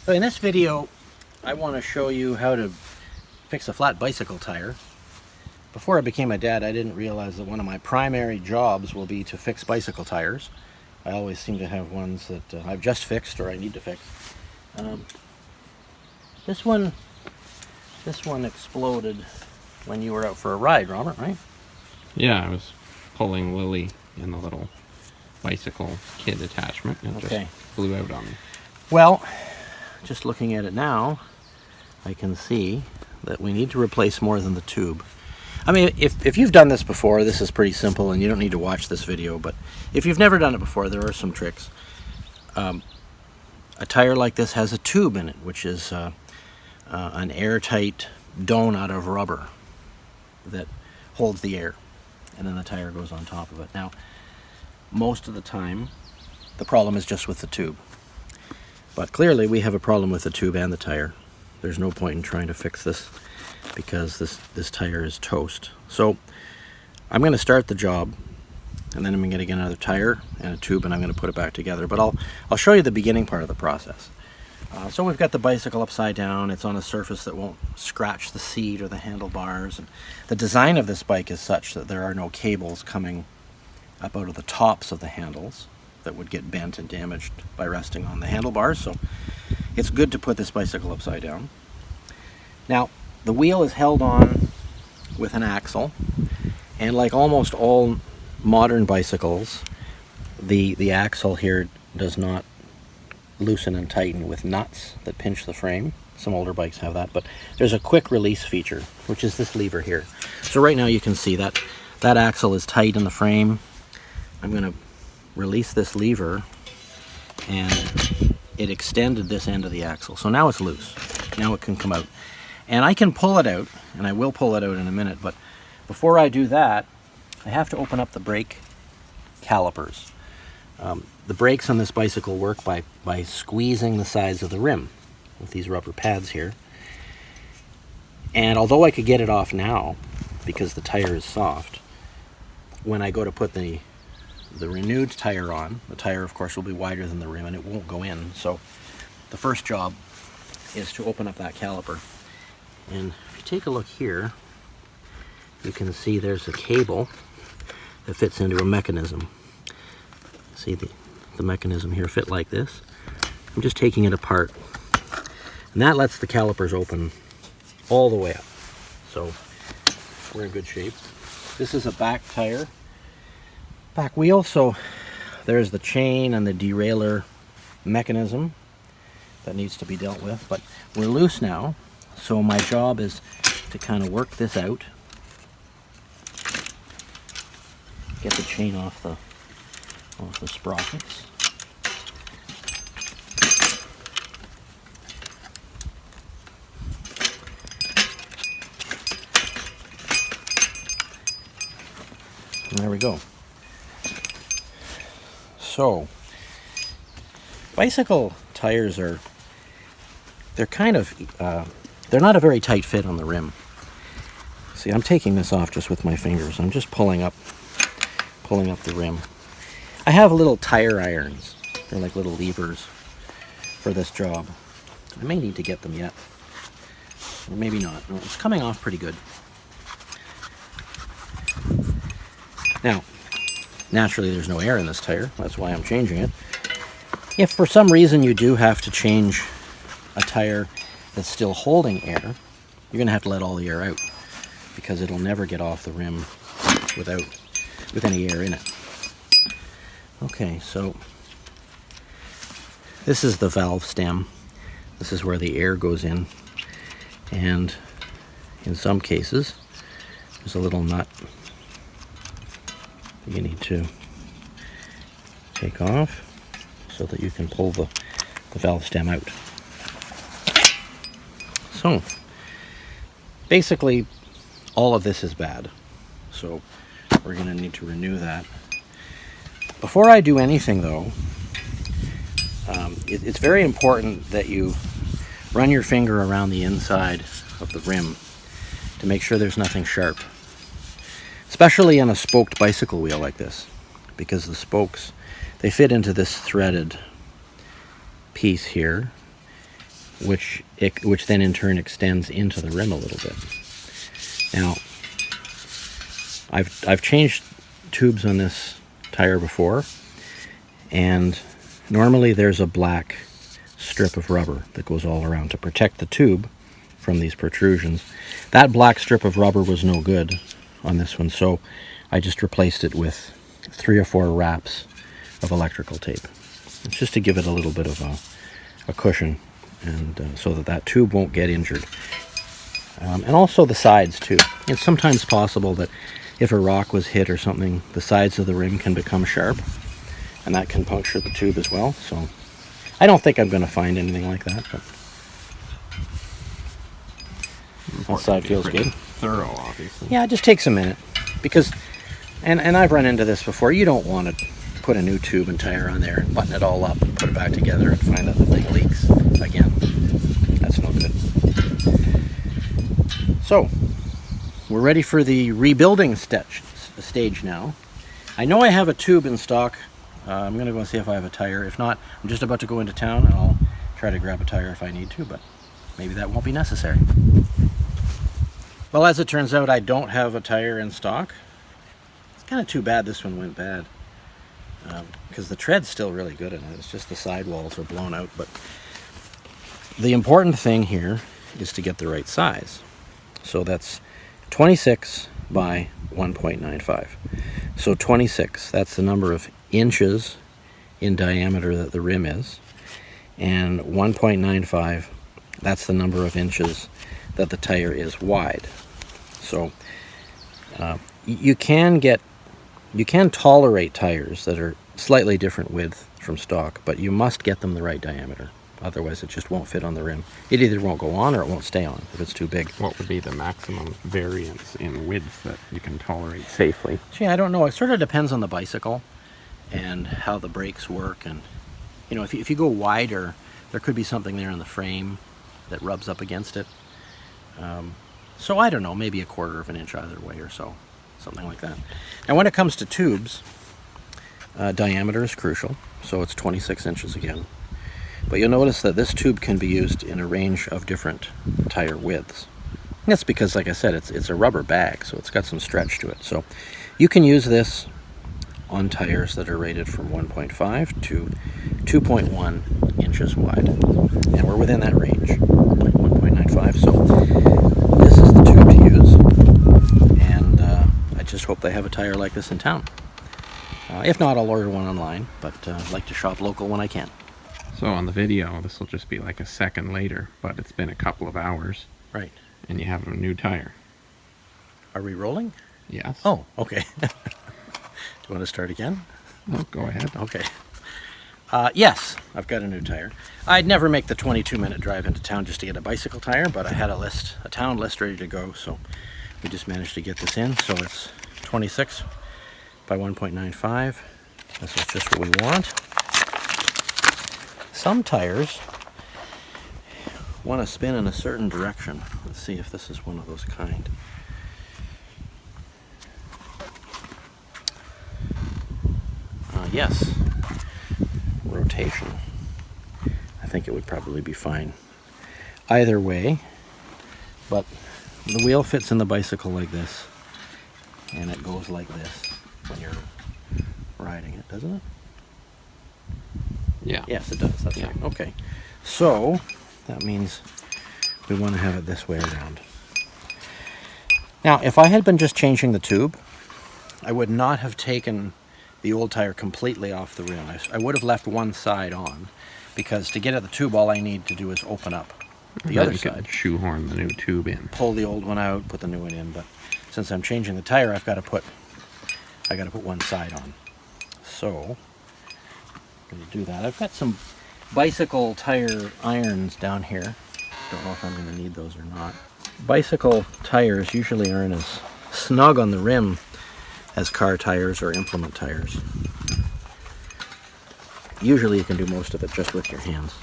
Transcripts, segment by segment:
So in this video, I want to show you how to fix a flat bicycle tire. Before I became a dad, I didn't realize that one of my primary jobs will be to fix bicycle tires. I always seem to have ones that I've just fixed or I need to fix. This one exploded when you were out for a ride, Robert, right? Yeah, I was pulling Lily in the little bicycle kit attachment and it just blew out on me. Well, just looking at it now, I can see that we need to replace more than the tube. I mean, if you've done this before, this is pretty simple and you don't need to watch this video, but if you've never done it before, there are some tricks. A tire like this has a tube in it, which is an airtight donut of rubber that holds the air, and then the tire goes on top of it. Now, most of the time, the problem is just with the tube. But clearly we have a problem with the tube and the tire. There's no point in trying to fix this because this tire is toast. So I'm going to start the job, and then I'm going to get another tire and a tube, and I'm going to put it back together. But I'll show you the beginning part of the process. So we've got the bicycle upside down. It's on a surface that won't scratch the seat or the handlebars. And the design of this bike is such that there are no cables coming up out of the tops of the handles that would get bent and damaged by resting on the handlebars. So it's good to put this bicycle upside down. Now, the wheel is held on with an axle, and like almost all modern bicycles, the axle here does not loosen and tighten with nuts that pinch the frame. Some older bikes have that, but there's a quick release feature, which is this lever here. So right now you can see that axle is tight in the frame. I'm going to release this lever, and it extended this end of the axle. So now it's loose. Now it can come out. And I can pull it out, and I will pull it out in a minute, but before I do that, I have to open up the brake calipers. The brakes on this bicycle work by squeezing the sides of the rim with these rubber pads here. And although I could get it off now because the tire is soft, when I go to put the renewed tire on, the tire of course will be wider than the rim and it won't go in. So the first job is to open up that caliper. And if you take a look here, you can see there's a cable that fits into a mechanism. See the mechanism here fit like this. I'm just taking it apart, and that lets the calipers open all the way up. So we're in good shape. This is a back tire, back wheel, so there's the chain and the derailleur mechanism that needs to be dealt with, but we're loose now, so my job is to kind of work this out, get the chain off the sprockets. And there we go. So, bicycle tires they're kind of, they're not a very tight fit on the rim. See, I'm taking this off just with my fingers. I'm just pulling up the rim. I have little tire irons. They're like little levers for this job. I may need to get them yet, or maybe not. No, it's coming off pretty good. Now, naturally there's no air in this tire. That's why I'm changing it. If for some reason you do have to change a tire that's still holding air, you're going to have to let all the air out because it'll never get off the rim with any air in it. Okay, so this is the valve stem. This is where the air goes in, and in some cases there's a little nut that you need to take off so that you can pull the valve stem out. So basically all of this is bad, so we're going to need to renew that. Before I do anything though, it's very important that you run your finger around the inside of the rim to make sure there's nothing sharp, especially on a spoked bicycle wheel like this, because the spokes, they fit into this threaded piece here, which then in turn extends into the rim a little bit. Now, I've changed tubes on this tire before, and normally there's a black strip of rubber that goes all around to protect the tube from these protrusions. That black strip of rubber was no good on this one, so I just replaced it with 3 or 4 wraps of electrical tape. It's just to give it a little bit of a cushion, and so that tube won't get injured. And also the sides too. It's sometimes possible that if a rock was hit or something, the sides of the rim can become sharp, and that can puncture the tube as well. So I don't think I'm going to find anything like that, but that side feels good. Thorough, obviously. Yeah, it just takes a minute, because, and I've run into this before, you don't want to put a new tube and tire on there and button it all up and put it back together and find that the thing leaks again. That's no good. So, we're ready for the rebuilding stage now. I know I have a tube in stock. I'm going to go and see if I have a tire. If not, I'm just about to go into town and I'll try to grab a tire if I need to, but maybe that won't be necessary. Well, as it turns out, I don't have a tire in stock. It's kind of too bad this one went bad, because the tread's still really good in it. It's just the sidewalls are blown out. But the important thing here is to get the right size. So that's 26 by 1.95. So 26, that's the number of inches in diameter that the rim is. And 1.95, that's the number of inches that the tire is wide. So you can tolerate tires that are slightly different width from stock, but you must get them the right diameter. Otherwise, it just won't fit on the rim. It either won't go on or it won't stay on if it's too big. What would be the maximum variance in width that you can tolerate safely? Gee, I don't know. It sort of depends on the bicycle and how the brakes work. And, you know, if you go wider, there could be something there in the frame that rubs up against it. So I don't know, maybe 1/4 of an inch either way or so. Something like that. And when it comes to tubes, diameter is crucial. So it's 26 inches again. But you'll notice that this tube can be used in a range of different tire widths. And that's because, like I said, it's a rubber bag, so it's got some stretch to it. So you can use this on tires that are rated from 1.5 to 2.1 inches wide. And we're within that range, like 1.95. So this is the tube to use. And I just hope they have a tire like this in town. If not, I'll order one online, but I like to shop local when I can. So on the video, this will just be like a second later, but it's been a couple of hours. Right. And you have a new tire. Are we rolling? Yes. Oh, okay. Do you want to start again? No, go ahead. Okay. Yes, I've got a new tire. I'd never make the 22-minute drive into town just to get a bicycle tire, but I had a town list ready to go, so we just managed to get this in. So it's 26 by 1.95. This is just what we want. Some tires want to spin in a certain direction. Let's see if this is one of those kind. Yes, rotation. I think it would probably be fine either way, but the wheel fits in the bicycle like this, and it goes like this when you're riding it, doesn't it? Yeah. Yes, it does. That's Yeah. right. Okay. So that means we want to have it this way around. Now, if I had been just changing the tube, I would not have taken the old tire completely off the rim. I would have left one side on, because to get at the tube, all I need to do is open up the other side. Shoehorn the new tube in. Pull the old one out, put the new one in. But since I'm changing the tire, I got to put one side on. So I'm going to do that. I've got some bicycle tire irons down here. Don't know if I'm going to need those or not. Bicycle tires usually aren't as snug on the rim as car tires or implement tires. Usually you can do most of it just with your hands.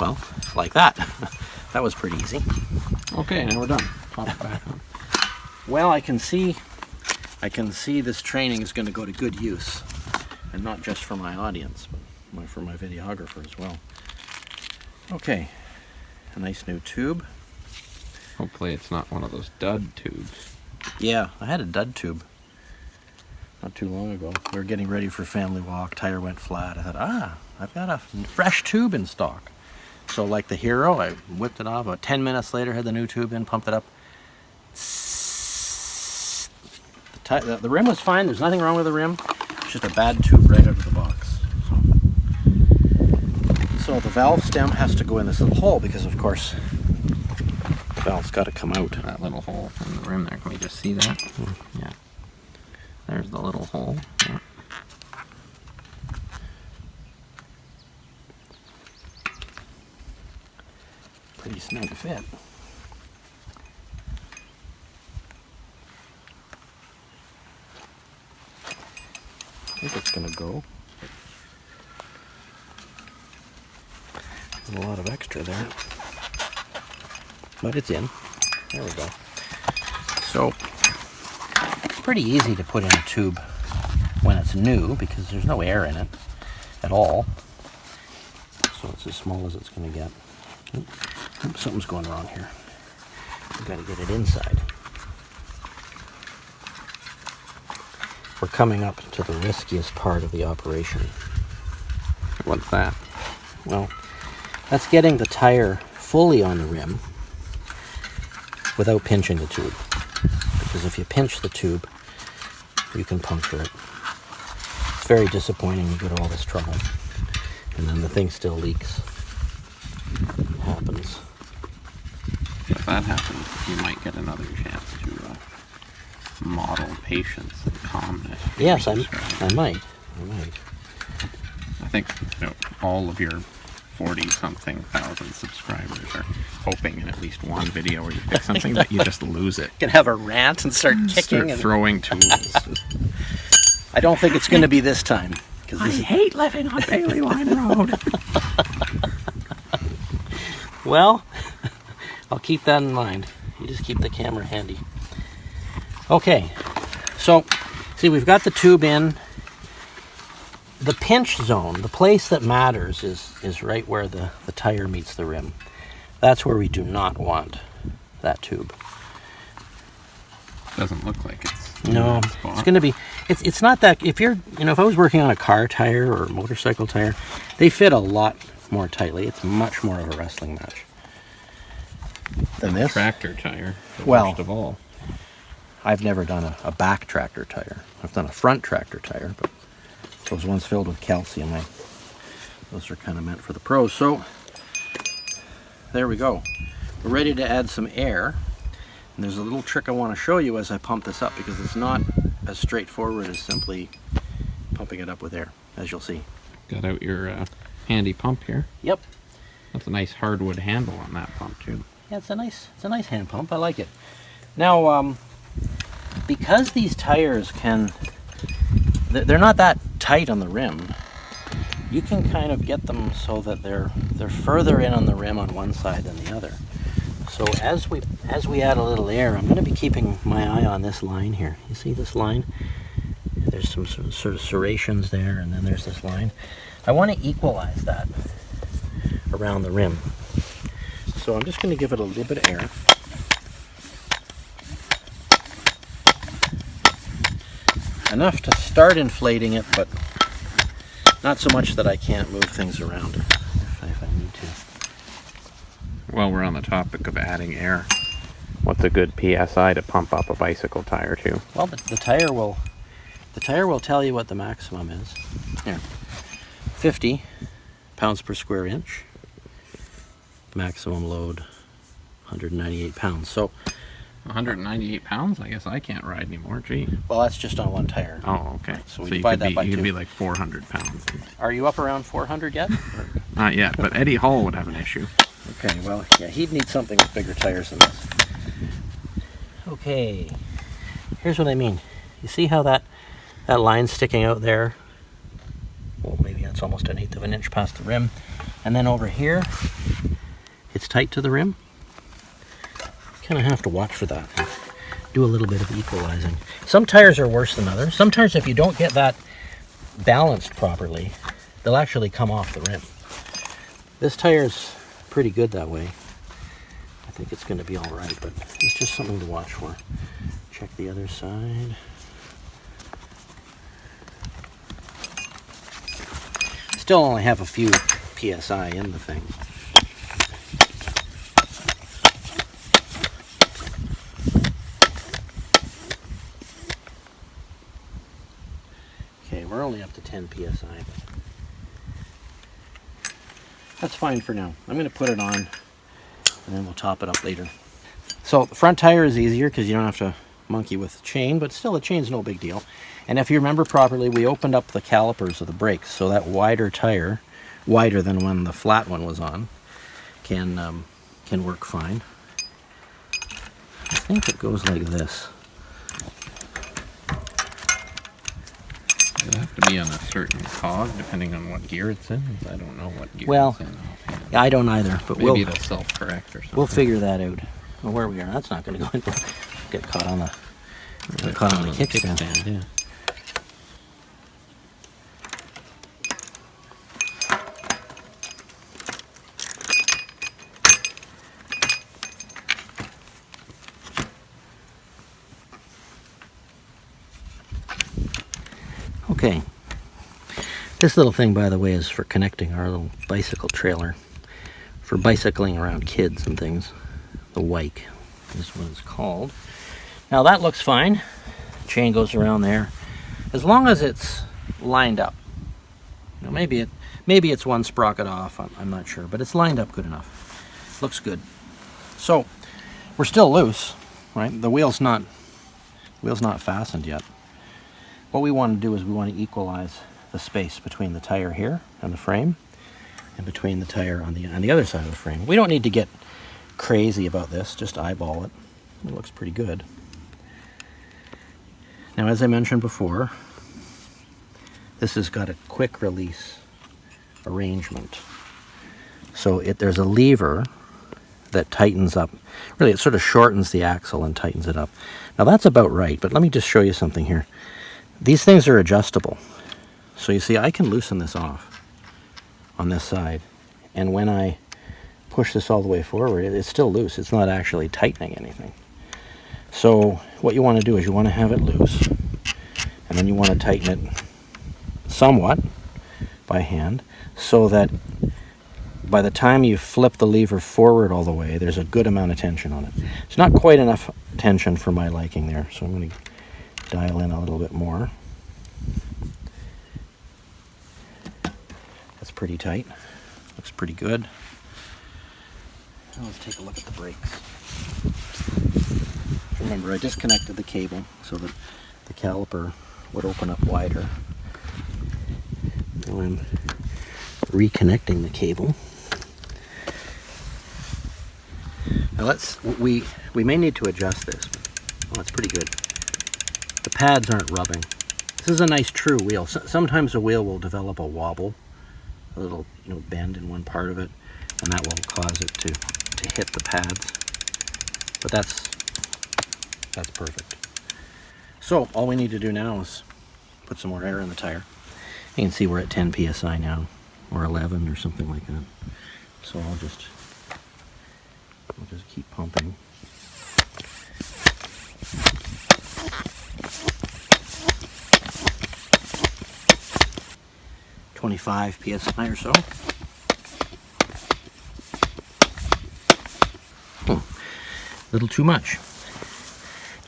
Well, like that. That was pretty easy. Okay, now we're done. Pop it back on. Well, I can see this training is going to go to good use, and not just for my audience, but for my videographer as well. Okay, a nice new tube. Hopefully it's not one of those dud tubes. Yeah, I had a dud tube not too long ago. We were getting ready for family walk. Tire went flat. I thought, I've got a fresh tube in stock. So like the Hero, I whipped it off. About 10 minutes later, had the new tube in, pumped it up. The rim was fine. There's nothing wrong with the rim. It's just a bad tube right out of the box. So the valve stem has to go in this little hole because, of course, the valve's got to come out. That little hole in the rim there. Can we just see that? Yeah. There's the little hole. Yeah. Pretty snug fit. I think it's going to go. There's a lot of extra there. But it's in. There we go. So, pretty easy to put in a tube when it's new because there's no air in it at all. So it's as small as it's going to get. Oops, something's going wrong here. We've got to get it inside. We're coming up to the riskiest part of the operation. What's that? Well, that's getting the tire fully on the rim without pinching the tube. Because if you pinch the tube, you can puncture it. It's very disappointing you go to all this trouble. And then the thing still leaks. It happens. If that happens, you might get another chance to model patience and calmness. Yes, I might. I think all of your 40-something thousand subscribers are hoping in at least one video where you pick something that you just lose it. You can have a rant and start kicking. Start and throwing tools. I don't think it's going to be this time. I hate living on Bailey Line Road. Well, I'll keep that in mind. You just keep the camera handy. Okay, so see, we've got the tube in. The pinch zone, the place that matters is right where the tire meets the rim. That's where we do not want that tube. Doesn't look like it's... No, it's going to be... It's not that... If you're... if I was working on a car tire or a motorcycle tire, they fit a lot more tightly. It's much more of a wrestling match than this. Tractor tire, the Well, worst of all. I've never done a back tractor tire. I've done a front tractor tire, but those ones filled with calcium, those are kind of meant for the pros. So there we go. We're ready to add some air. And there's a little trick I want to show you as I pump this up because it's not as straightforward as simply pumping it up with air, as you'll see. Got out your handy pump here. Yep. That's a nice hardwood handle on that pump too. Yeah, it's a nice hand pump. I like it. Now, because these tires they're not that tight on the rim, you can kind of get them so that they're further in on the rim on one side than the other. So as we add a little air, I'm going to be keeping my eye on this line here. You see this line? There's some sort of serrations there, and then there's this line. I want to equalize that around the rim. So I'm just going to give it a little bit of air. Enough to start inflating it, but not so much that I can't move things around if I need to. While we're on the topic of adding air, what's a good PSI to pump up a bicycle tire to? Well, the tire will tell you what the maximum is. Here, 50 pounds per square inch. Maximum load, 198 pounds. So 198 pounds? I guess I can't ride anymore. Gee. Well, that's just on one tire. Oh, okay. Right, so we you divide could that be, by you two. could be like 400 pounds. Are you up around 400 yet? Not yet, but Eddie Hall would have an issue. Okay, well, yeah, he'd need something with bigger tires than this. Okay, here's what I mean. You see how that line's sticking out there? Well, maybe that's almost 1/8 of an inch past the rim. And then over here, it's tight to the rim. Kind of have to watch for that. Do a little bit of equalizing. Some tires are worse than others. Sometimes if you don't get that balanced properly, they'll actually come off the rim. This tire's pretty good that way. think it's going to be all right, but it's just something to watch for. Check the other side. Still only have a few PSI in the thing. Okay, we're only up to 10 PSI, but that's fine for now. I'm going to put it on, and then we'll top it up later. So the front tire is easier because you don't have to monkey with the chain, but still the chain's no big deal. And if you remember properly, we opened up the calipers of the brakes, so that wider tire, wider than when the flat one was on, can work fine. I think it goes like this. It'll have to be on a certain cog, depending on what gear it's in. I don't know what gear Well, it's in. I don't either, but Maybe it'll self-correct or something. we'll figure that out. Well, where we are, that's not going to go in. Get caught on the kickstand. Yeah. Okay. This little thing, by the way, is for connecting our little bicycle trailer for bicycling around kids and things. The Wike is what it's called. Now that looks fine. Chain goes around there, as long as it's lined up. You know, maybe it's one sprocket off. I'm not sure, but it's lined up good enough. Looks good. So we're still loose, right? The wheel's not fastened yet. What we want to do is we want to equalize the space between the tire here and the frame, and between the tire on the other side of the frame. We don't need to get crazy about this. Just eyeball it. It looks pretty good. Now, as I mentioned before, this has got a quick release arrangement. So there's a lever that tightens up. Really, it sort of shortens the axle and tightens it up. Now that's about right, but let me just show you something here. These things are adjustable. So you see, I can loosen this off on this side, and when I push this all the way forward, it's still loose. It's not actually tightening anything. So what you want to do is you want to have it loose, and then you want to tighten it somewhat by hand, so that by the time you flip the lever forward all the way, there's a good amount of tension on it. It's not quite enough tension for my liking there, so I'm going to dial in a little bit more. That's pretty tight. Looks pretty good. Now let's take a look at the brakes. Remember, I disconnected the cable so that the caliper would open up wider. Now I'm reconnecting the cable. Now we may need to adjust this. Oh, it's pretty good. The pads aren't rubbing. This is a nice true wheel. Sometimes a wheel will develop a wobble, a little bend in one part of it, and that will cause it to hit the pads. But that's perfect. So all we need to do now is put some more air in the tire. You can see we're at 10 PSI now, or 11 or something like that. So I'll just keep pumping. .25 PSI or so. A little too much.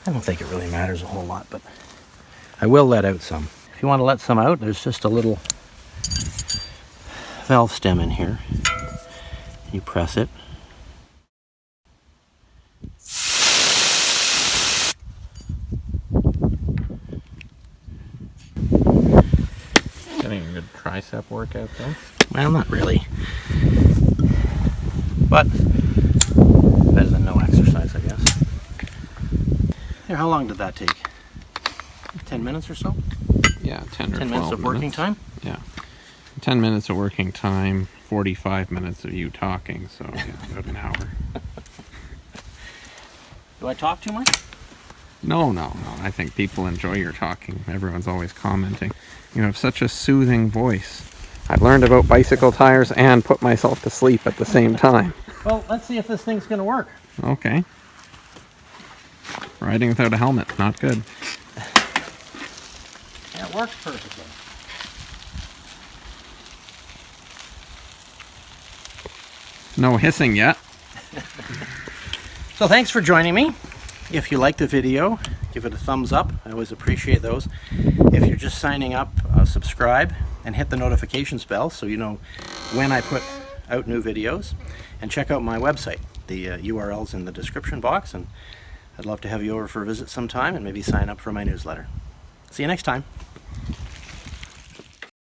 I don't think it really matters a whole lot, but I will let out some. If you want to let some out, there's just a little valve stem in here. You press it. Getting a good tricep workout though. Well, not really. But better than no exercise, I guess. Here, how long did that take? 10 minutes or so? Yeah, 10 or 10 12 minutes of working time? Yeah. 10 minutes of working time, 45 minutes of you talking, so yeah, about an hour. Do I talk too much? No. I think people enjoy your talking. Everyone's always commenting. You have such a soothing voice. I learned about bicycle tires and put myself to sleep at the same time. Well, let's see if this thing's going to work. Okay. Riding without a helmet, not good. It works perfectly. No hissing yet. So thanks for joining me. If you liked the video, give it a thumbs up. I always appreciate those. If you're just signing up, subscribe and hit the notifications bell so you know when I put out new videos. And check out my website. The URL's in the description box, and I'd love to have you over for a visit sometime and maybe sign up for my newsletter. See you next time.